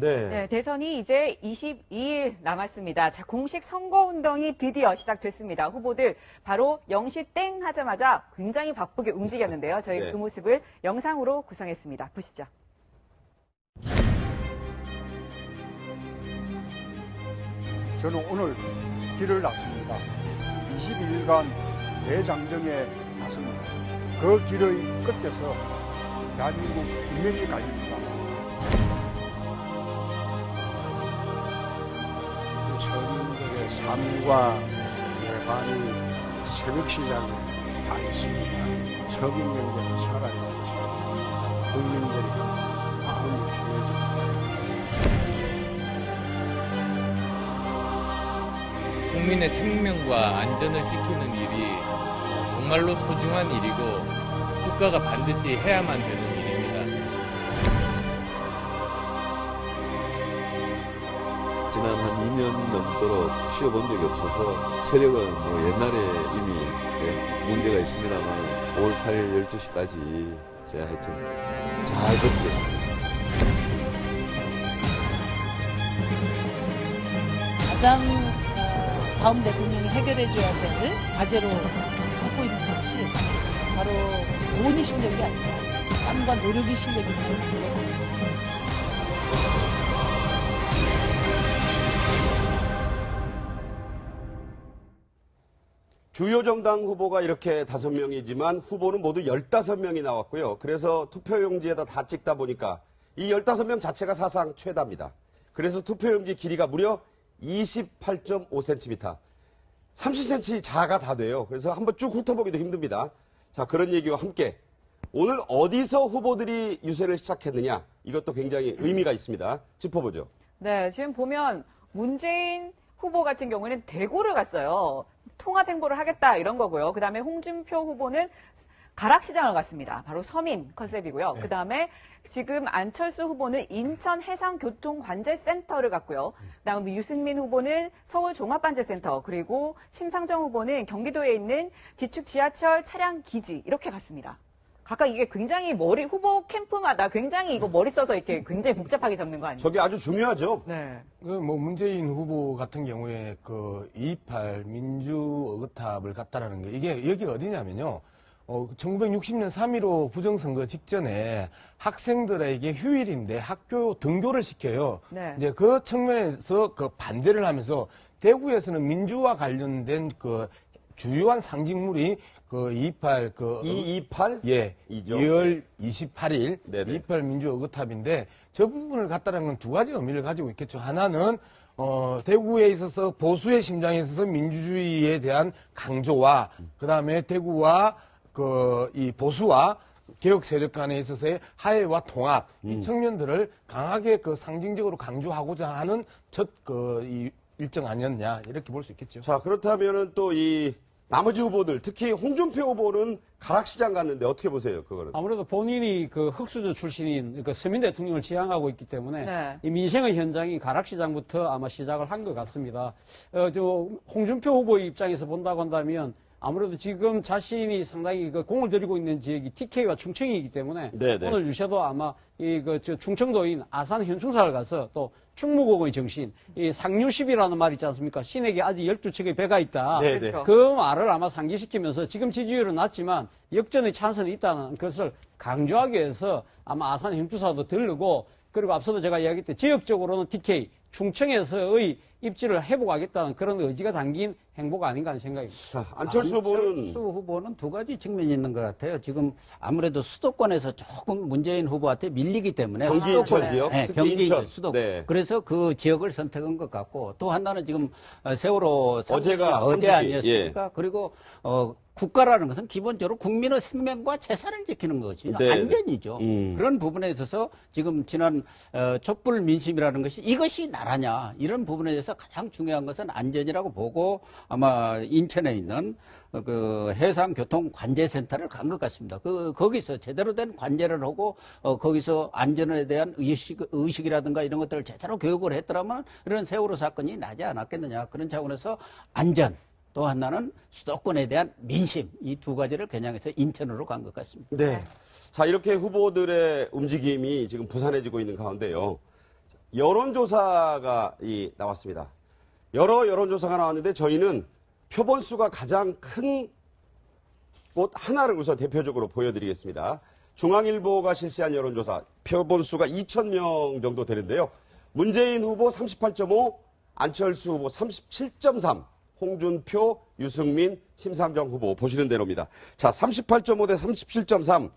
네, 대선이 이제 22일 남았습니다. 자, 공식 선거운동이 드디어 시작됐습니다. 후보들 바로 0시 땡 하자마자 굉장히 바쁘게 움직였는데요. 저희 그 모습을 영상으로 구성했습니다. 보시죠. 저는 오늘 길을 났습니다. 22일간 대장정에 나섭니다. 그 길의 끝에서 대한민국 운명이 갈립니다. 서민들의 삶과 예반이 새벽 시장에 다 있습니다. 서민 경제는 살아야지. 국민들이 마음이 편해집니다. 국민의 생명과 안전을 지키는 일이 정말로 소중한 일이고 국가가 반드시 해야만 되는 일입니다. 지난 한 2년 넘도록 쉬어본 적이 없어서 체력은 뭐 옛날에 이미 문제가 있습니다만 5월 8일 12시까지 제가 하여튼 잘 버티겠습니다. 가장 다음 대통령이 해결해줘야 될 과제로 갖고 있는 것이 바로 돈이 실력이 아니라 땀과 노력이 실력이 있는 주요 정당 후보가 이렇게 5명이지만 후보는 모두 15명이 나왔고요. 그래서 투표용지에다 다 찍다 보니까 이 15명 자체가 사상 최다입니다. 그래서 투표용지 길이가 무려 28.5cm. 30cm 자가 다 돼요. 그래서 한번 쭉 훑어보기도 힘듭니다. 자, 그런 얘기와 함께 오늘 어디서 후보들이 유세를 시작했느냐, 이것도 굉장히 의미가 있습니다. 짚어보죠. 네, 지금 보면 문재인 후보 같은 경우에는 대구를 갔어요. 통합 행보를 하겠다 이런 거고요. 그 다음에 홍준표 후보는 가락시장을 갔습니다. 바로 서민 컨셉이고요. 그 다음에 지금 안철수 후보는 인천 해상교통관제센터를 갔고요. 그 다음에 유승민 후보는 서울종합관제센터, 그리고 심상정 후보는 경기도에 있는 지축 지하철 차량 기지 이렇게 갔습니다. 각각 이게 굉장히 후보 캠프마다 굉장히 이거 머리 써서 이렇게 굉장히 복잡하게 잡는 거 아니에요? 저게 아주 중요하죠. 네. 문재인 후보 같은 경우에 2.28 민주어긋탑을 갔다라는 게 이게 여기가 어디냐면요. 1960년 3.15 부정선거 직전에 학생들에게 휴일인데 학교 등교를 시켜요. 네. 이제 그 측면에서 반대를 하면서 대구에서는 민주와 관련된 주요한 상징물이 2.28 2.28? 예. 이죠. 2월 28일 네네. 2.28 민주어긋탑인데 저 부분을 갖다라는 건 두 가지 의미를 가지고 있겠죠. 하나는 대구에 있어서 보수의 심장에 있어서 민주주의에 대한 강조와 그다음에 대구와 이 보수와 개혁 세력 간에 있어서의 화해와 통합 이 측면들을 강하게 상징적으로 강조하고자 하는 이 일정 아니었냐 이렇게 볼 수 있겠죠. 자, 그렇다면은 또 이 나머지 후보들, 특히 홍준표 후보는 가락시장 갔는데 어떻게 보세요, 그거는? 아무래도 본인이 흑수저 출신인 서민 대통령을 지향하고 있기 때문에 네. 이 민생의 현장이 가락시장부터 아마 시작을 한 것 같습니다. 홍준표 후보의 입장에서 본다고 한다면 아무래도 지금 자신이 상당히 공을 들이고 있는 지역이 TK와 충청이기 때문에 네네. 오늘 유세도 아마 충청도인 아산 현충사를 가서 또 충무공의 정신, 이 상류십이라는 말 있지 않습니까? 신에게 아직 12척의 배가 있다. 네네. 그 말을 아마 상기시키면서 지금 지지율은 낮지만 역전의 찬스는 있다는 것을 강조하기 위해서 아마 아산 현충사도 들르고, 그리고 앞서도 제가 이야기했듯이 지역적으로는 TK, 충청에서의 입지를 회복하겠다는 그런 의지가 담긴 행보가 아닌가 하는 생각입니다. 자, 안철수 후보는 두 가지 측면이 있는 것 같아요. 지금 아무래도 수도권에서 조금 문재인 후보한테 밀리기 때문에 경기 인천 지역, 네, 특히 경기 인천. 수도권. 네. 그래서 그 지역을 선택한 것 같고, 또 하나는 지금 세월호 어제가 어제 삼주기. 아니었습니까? 예. 그리고 국가라는 것은 기본적으로 국민의 생명과 재산을 지키는 것이 네. 안전이죠. 그런 부분에 있어서 지금 지난 촛불 민심이라는 것이 이것이 나라냐, 이런 부분에 대해서 가장 중요한 것은 안전이라고 보고 아마 인천에 있는 해상교통관제센터를 간 것 같습니다. 거기서 제대로 된 관제를 하고 거기서 안전에 대한 의식이라든가 이런 것들을 제대로 교육을 했더라면 이런 세월호 사건이 나지 않았겠느냐. 그런 차원에서 안전, 또 하나는 수도권에 대한 민심, 이 두 가지를 겨냥해서 인천으로 간 것 같습니다. 네. 자, 이렇게 후보들의 움직임이 지금 부산해지고 있는 가운데요. 여론조사가 나왔습니다. 여러 여론조사가 나왔는데 저희는 표본수가 가장 큰 곳 하나를 우선 대표적으로 보여드리겠습니다. 중앙일보가 실시한 여론조사 표본수가 2,000명 정도 되는데요. 문재인 후보 38.5, 안철수 후보 37.3, 홍준표, 유승민, 심상정 후보 보시는 대로입니다. 자, 38.5 대 37.3.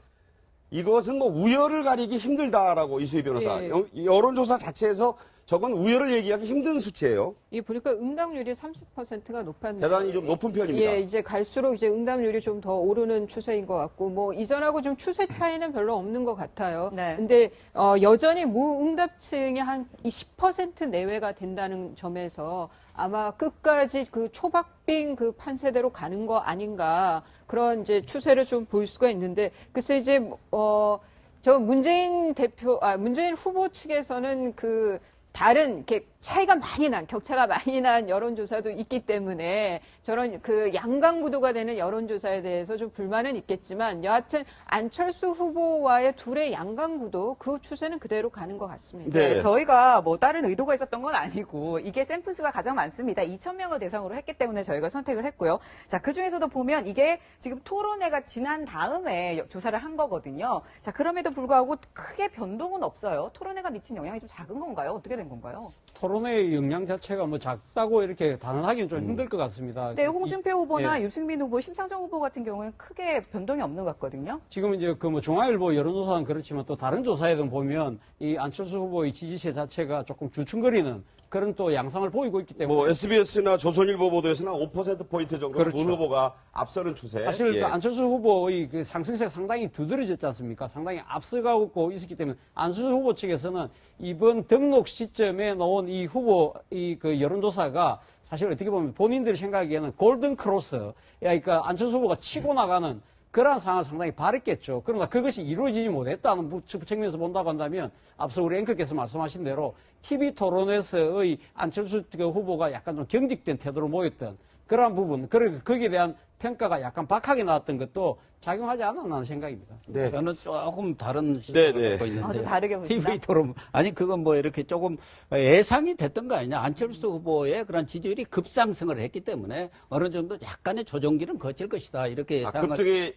이것은 뭐 우열을 가리기 힘들다라고 이수희 변호사. 예. 여론조사 자체에서 저건 우열을 얘기하기 힘든 수치예요. 이 보니까 응답률이 30%가 높았는데 대단히 좀 높은 편입니다. 예, 이제 갈수록 이제 응답률이 좀 더 오르는 추세인 것 같고, 뭐 이전하고 좀 추세 차이는 별로 없는 것 같아요. 네. 근데 여전히 무응답층이 한 10% 내외가 된다는 점에서 아마 끝까지 그 초박빙 그 판세대로 가는 거 아닌가, 그런 이제 추세를 좀 볼 수가 있는데, 글쎄 이제 저 문재인 후보 측에서는 그 다른 이렇게 차이가 많이 난, 격차가 많이 난 여론조사도 있기 때문에 저런 그 양강구도가 되는 여론조사에 대해서 좀 불만은 있겠지만, 여하튼 안철수 후보와의 둘의 양강구도 그 추세는 그대로 가는 것 같습니다. 네. 저희가 뭐 다른 의도가 있었던 건 아니고 이게 샘플 수가 가장 많습니다. 2,000명을 대상으로 했기 때문에 저희가 선택을 했고요. 자, 그 중에서도 보면 이게 지금 토론회가 지난 다음에 조사를 한 거거든요. 자, 그럼에도 불구하고 크게 변동은 없어요. 토론회가 미친 영향이 좀 작은 건가요? 어떻게 된 건가요? 토론회의 역량 자체가 뭐 작다고 이렇게 단언하기는 좀 힘들 것 같습니다. 네, 홍준표 후보나 예. 유승민 후보, 심상정 후보 같은 경우는 크게 변동이 없는 것 같거든요. 지금 이제 그 뭐 중앙일보 여론조사는 그렇지만 또 다른 조사에도 보면 이 안철수 후보의 지지세 자체가 조금 주춤거리는 그런 또 양상을 보이고 있기 때문에 뭐 SBS나 조선일보 보도에서는 5%포인트 정도 그렇죠. 문 후보가 앞서는 추세. 사실 예. 그 안철수 후보의 그 상승세가 상당히 두드러졌지 않습니까? 상당히 앞서가고 있었기 때문에 안철수 후보 측에서는 이번 등록 시점에 놓은 이 후보 그 여론조사가 사실 어떻게 보면 본인들이 생각하기에는 골든 크로스, 그러니까 안철수 후보가 치고 나가는 그러한 상황을 상당히 바랬겠죠. 그러나 그것이 이루어지지 못했다는 측면에서 본다고 한다면 앞서 우리 앵커께서 말씀하신 대로 TV 토론에서의 안철수 후보가 약간 좀 경직된 태도로 보였던 그러한 부분, 거기에 대한 평가가 약간 박하게 나왔던 것도 작용하지 않았나 하는 생각입니다. 네. 저는 조금 다른 네, 시각을 네. 갖고 있는데 좀 다르게 보시나? TV 토론 아니 그건 뭐 이렇게 조금 예상이 됐던 거 아니냐. 안철수 후보의 그런 지지율이 급상승을 했기 때문에 어느 정도 약간의 조정기는 거칠 것이다 이렇게 예상을 급등이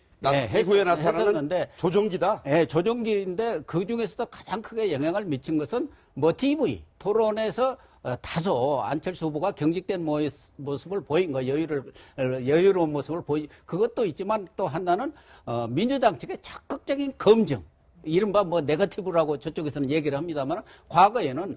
이후에 나타나는 했었는데 조정기다. 예, 조정기인데 그 중에서도 가장 크게 영향을 미친 것은 뭐 TV 토론에서 다소 안철수 후보가 경직된 모습을 보인 거, 여유로운 모습을 그것도 있지만 또 하나는 민주당 측의 적극적인 검증. 이른바 뭐 네거티브라고 저쪽에서는 얘기를 합니다만, 과거에는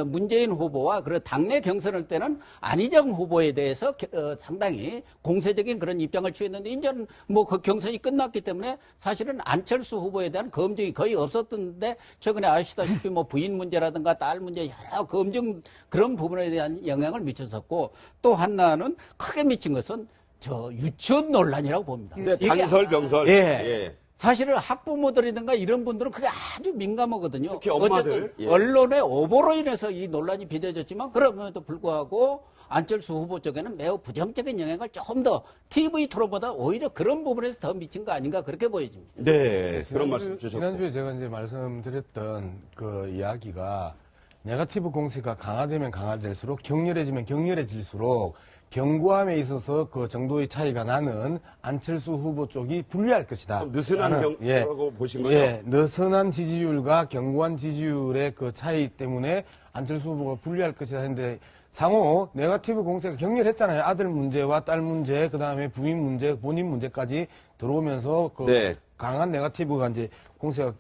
문재인 후보와 그 당내 경선할 때는 안희정 후보에 대해서 상당히 공세적인 그런 입장을 취했는데, 이제는 뭐 그 경선이 끝났기 때문에 사실은 안철수 후보에 대한 검증이 거의 없었던데, 최근에 아시다시피 뭐 부인 문제라든가 딸 문제 여러 검증 그런 부분에 대한 영향을 미쳤었고, 또 하나는 크게 미친 것은 저 유치원 논란이라고 봅니다. 네, 이게 단설, 병설. 예. 예. 사실은 학부모들이든가 이런 분들은 그게 아주 민감하거든요. 특히 엄마들. 어쨌든 예. 언론의 오보로 인해서 이 논란이 빚어졌지만, 그럼에도 불구하고 안철수 후보 쪽에는 매우 부정적인 영향을 조금 더 TV 토론보다 오히려 그런 부분에서 더 미친 거 아닌가 그렇게 보여집니다. 네, 그런 말씀 주셨고. 지난주에 제가 이제 말씀드렸던 그 이야기가 네거티브 공세가 강화되면 강화될수록 격렬해지면 격렬해질수록 경고함에 있어서 그 정도의 차이가 나는 안철수 후보 쪽이 불리할 것이다. 좀 느슨한 경우라고 보신 거죠? 예, 느슨한 지지율과 견고한 지지율의 그 차이 때문에 안철수 후보가 불리할 것이다 했는데, 상호 네거티브 공세가 격렬했잖아요. 아들 문제와 딸 문제, 그 다음에 부인 문제, 본인 문제까지 들어오면서 그 네. 강한 네거티브가 이제 공세가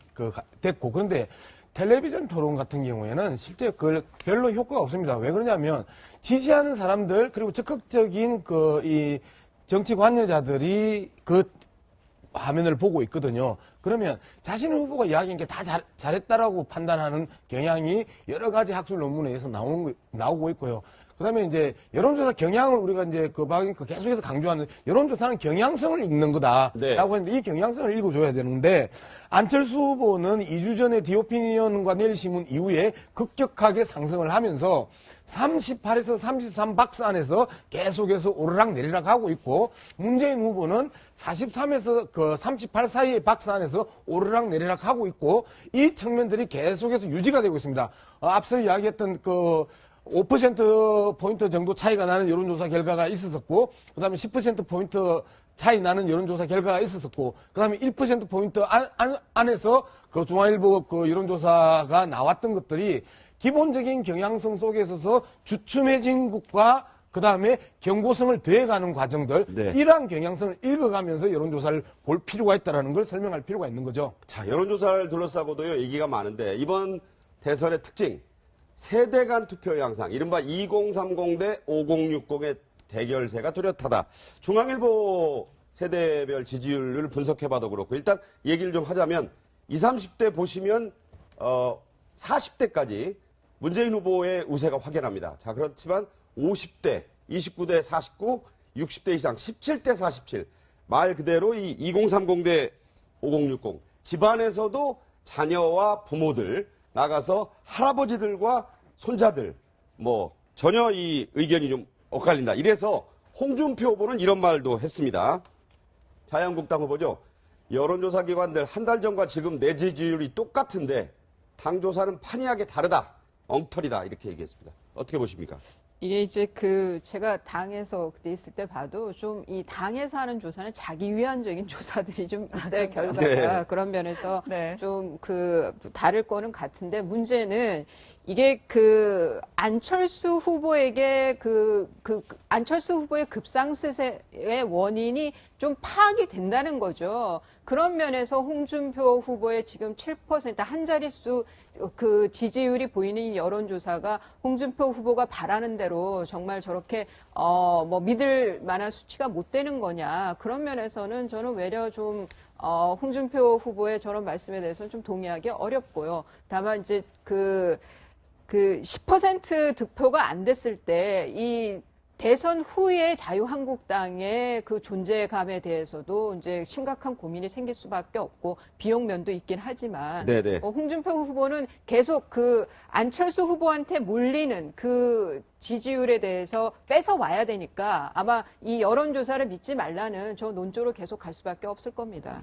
됐고, 그런데 텔레비전 토론 같은 경우에는 실제 별로 효과가 없습니다. 왜 그러냐면 지지하는 사람들, 그리고 적극적인 이 정치 관여자들이 그 화면을 보고 있거든요. 그러면 자신의 후보가 이야기한 게 다 잘했다라고 판단하는 경향이 여러 가지 학술 논문에 의해서 나오고 있고요. 그 다음에 이제 여론조사 경향을 우리가 이제 계속해서 강조하는, 여론조사는 경향성을 읽는 거다라고 네. 했는데, 이 경향성을 읽어줘야 되는데, 안철수 후보는 2주 전에 디오피니언과 내일신문 이후에 급격하게 상승을 하면서 38에서 33 박스 안에서 계속해서 오르락 내리락 하고 있고, 문재인 후보는 43에서 그 38 사이의 박스 안에서 오르락 내리락 하고 있고, 이 측면들이 계속해서 유지가 되고 있습니다. 앞서 이야기했던 그 5%포인트 정도 차이가 나는 여론조사 결과가 있었고, 그 다음에 10%포인트 차이 나는 여론조사 결과가 있었고, 그 다음에 1%포인트 안에서 그 중앙일보 그 여론조사가 나왔던 것들이 기본적인 경향성 속에 있어서 주춤해진 국가, 그 다음에 경고성을 더해가는 과정들, 네. 이러한 경향성을 읽어가면서 여론조사를 볼 필요가 있다는 걸 설명할 필요가 있는 거죠. 자, 여론조사를 둘러싸고도요, 얘기가 많은데, 이번 대선의 특징, 세대 간 투표 양상, 이른바 2030 대 5060의 대결세가 뚜렷하다. 중앙일보 세대별 지지율을 분석해봐도 그렇고, 일단 얘기를 좀 하자면, 20, 30대 보시면, 40대까지 문재인 후보의 우세가 확연합니다. 자, 그렇지만 50대, 29대 49, 60대 이상 17대 47. 말 그대로 이 2030 대 5060. 집안에서도 자녀와 부모들, 나가서 할아버지들과 손자들, 전혀 이 의견이 좀 엇갈린다. 이래서 홍준표 후보는 이런 말도 했습니다. 자유한국당 후보죠. 여론조사 기관들 한 달 전과 지금 내 지지율이 똑같은데 당조사는 판이하게 다르다. 엉터리다. 이렇게 얘기했습니다. 어떻게 보십니까? 이게 이제 제가 당에서 그때 있을 때 봐도 좀 이 당에서 하는 조사는 자기 위한적인 조사들이 좀 있어요, 결과가. 네. 그런 면에서 네. 좀 다를 거는 같은데, 문제는 이게 안철수 후보에게 안철수 후보의 급상승의 원인이 좀 파악이 된다는 거죠. 그런 면에서 홍준표 후보의 지금 7% 한 자릿수 지지율이 보이는 이 여론조사가 홍준표 후보가 바라는 대로 정말 저렇게 믿을 만한 수치가 못 되는 거냐. 그런 면에서는 저는 외려 좀 홍준표 후보의 저런 말씀에 대해서는 좀 동의하기 어렵고요. 다만 이제 10% 득표가 안 됐을 때 이 대선 후에 자유한국당의 존재감에 대해서도 이제 심각한 고민이 생길 수밖에 없고, 비용 면도 있긴 하지만, 네네. 홍준표 후보는 계속 안철수 후보한테 몰리는 지지율에 대해서 뺏어 와야 되니까 아마 이 여론조사를 믿지 말라는 저 논조로 계속 갈 수밖에 없을 겁니다.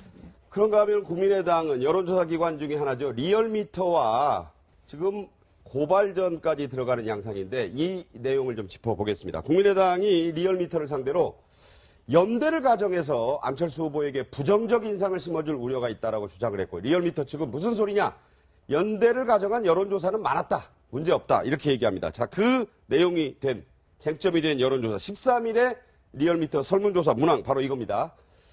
그런가 하면 국민의당은 여론조사 기관 중에 하나죠. 리얼미터와 지금 고발전까지 들어가는 양상인데 이 내용을 좀 짚어보겠습니다. 국민의당이 리얼미터를 상대로 연대를 가정해서 안철수 후보에게 부정적 인상을 심어줄 우려가 있다라고 주장을 했고, 리얼미터 측은 무슨 소리냐? 연대를 가정한 여론조사는 많았다. 문제없다. 이렇게 얘기합니다. 자, 그 내용이 쟁점이 된 여론조사 13일에 리얼미터 설문조사 문항 바로 이겁니다.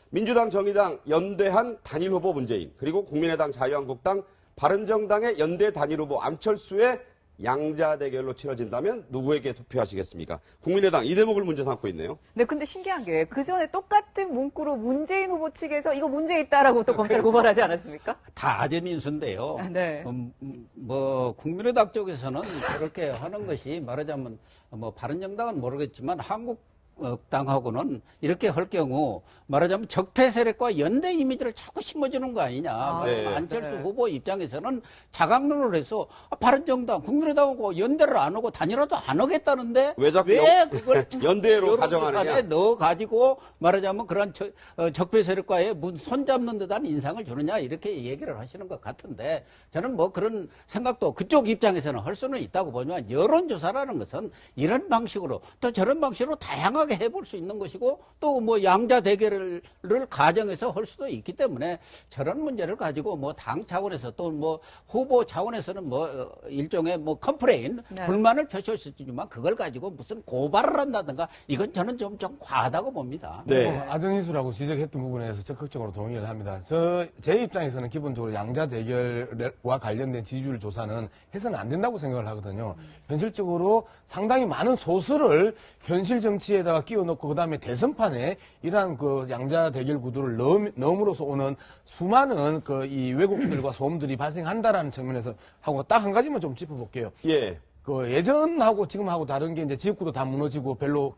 민주당, 정의당 연대한 단일 후보 문재인, 그리고 국민의당, 자유한국당, 바른정당의 연대 단일 후보 안철수의 양자 대결로 치러진다면 누구에게 투표하시겠습니까? 국민의당 이 대목을 문제 삼고 있네요. 네, 근데 신기한 게 그 전에 똑같은 문구로 문재인 후보 측에서 이거 문제 있다라고 또 검찰 고발하지 않았습니까? 다 아재민수인데요. 네. 국민의당 쪽에서는 그렇게 하는 것이 말하자면 바른정당은 모르겠지만 한국당하고는 이렇게 할 경우 말하자면 적폐 세력과 연대 이미지를 자꾸 심어주는 거 아니냐. 네. 안철수 네. 후보 입장에서는 자각론을 해서 바른정당, 국민의당하고 연대를 안 하고 단일화도 안 하겠다는데 왜 자꾸 그걸 연대로 가정하느냐. 넣어가지고 말하자면 그런 적폐 세력과의 손잡는 듯한 인상을 주느냐 이렇게 얘기를 하시는 것 같은데, 저는 그런 생각도 그쪽 입장에서는 할 수는 있다고 보지만, 여론조사라는 것은 이런 방식으로 또 저런 방식으로 다양하게 해볼 수 있는 것이고, 또 양자 대결을 가정해서 할 수도 있기 때문에 저런 문제를 가지고 당 차원에서 또 후보 차원에서는 일종의 컴플레인, 네. 불만을 표시할 수 있지만 그걸 가지고 무슨 고발을 한다든가 이건 저는 좀 과하다고 봅니다. 네. 아정인수라고 지적했던 부분에서 적극적으로 동의를 합니다. 제 입장에서는 기본적으로 양자 대결과 관련된 지지율 조사는 해서는 안 된다고 생각을 하거든요. 현실적으로 상당히 많은 소수를 현실 정치에다가 끼워넣고 그다음에 대선판에 이러한 양자 대결 구도를 넣음으로써 오는 수많은 이 왜곡들과 소음들이 발생한다라는 측면에서 하고 딱 한 가지만 좀 짚어볼게요. 예. 예전하고 지금하고 다른 게 이제 지역구도 다 무너지고 별로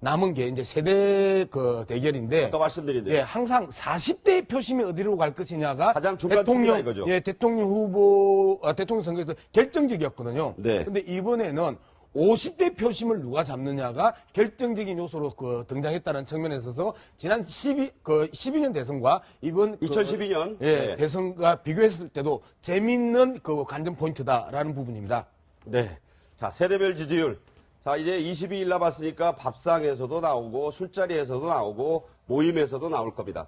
남은 게 이제 세대 대결인데. 아까 말씀드린 대로. 예, 항상 40대의 표심이 어디로 갈 것이냐가 가장 중간 투표다 이거죠. 대통령 후보, 대통령 선거에서 결정적이었거든요. 네. 근데 이번에는 50대 표심을 누가 잡느냐가 결정적인 요소로 등장했다는 측면에 있어서 지난 12년 대선과 이번 2012년 예, 대선과 비교했을 때도 재밌는 관전 포인트다라는 부분입니다. 네. 자, 세대별 지지율. 자, 이제 22일 남았으니까 밥상에서도 나오고 술자리에서도 나오고 모임에서도 나올 겁니다.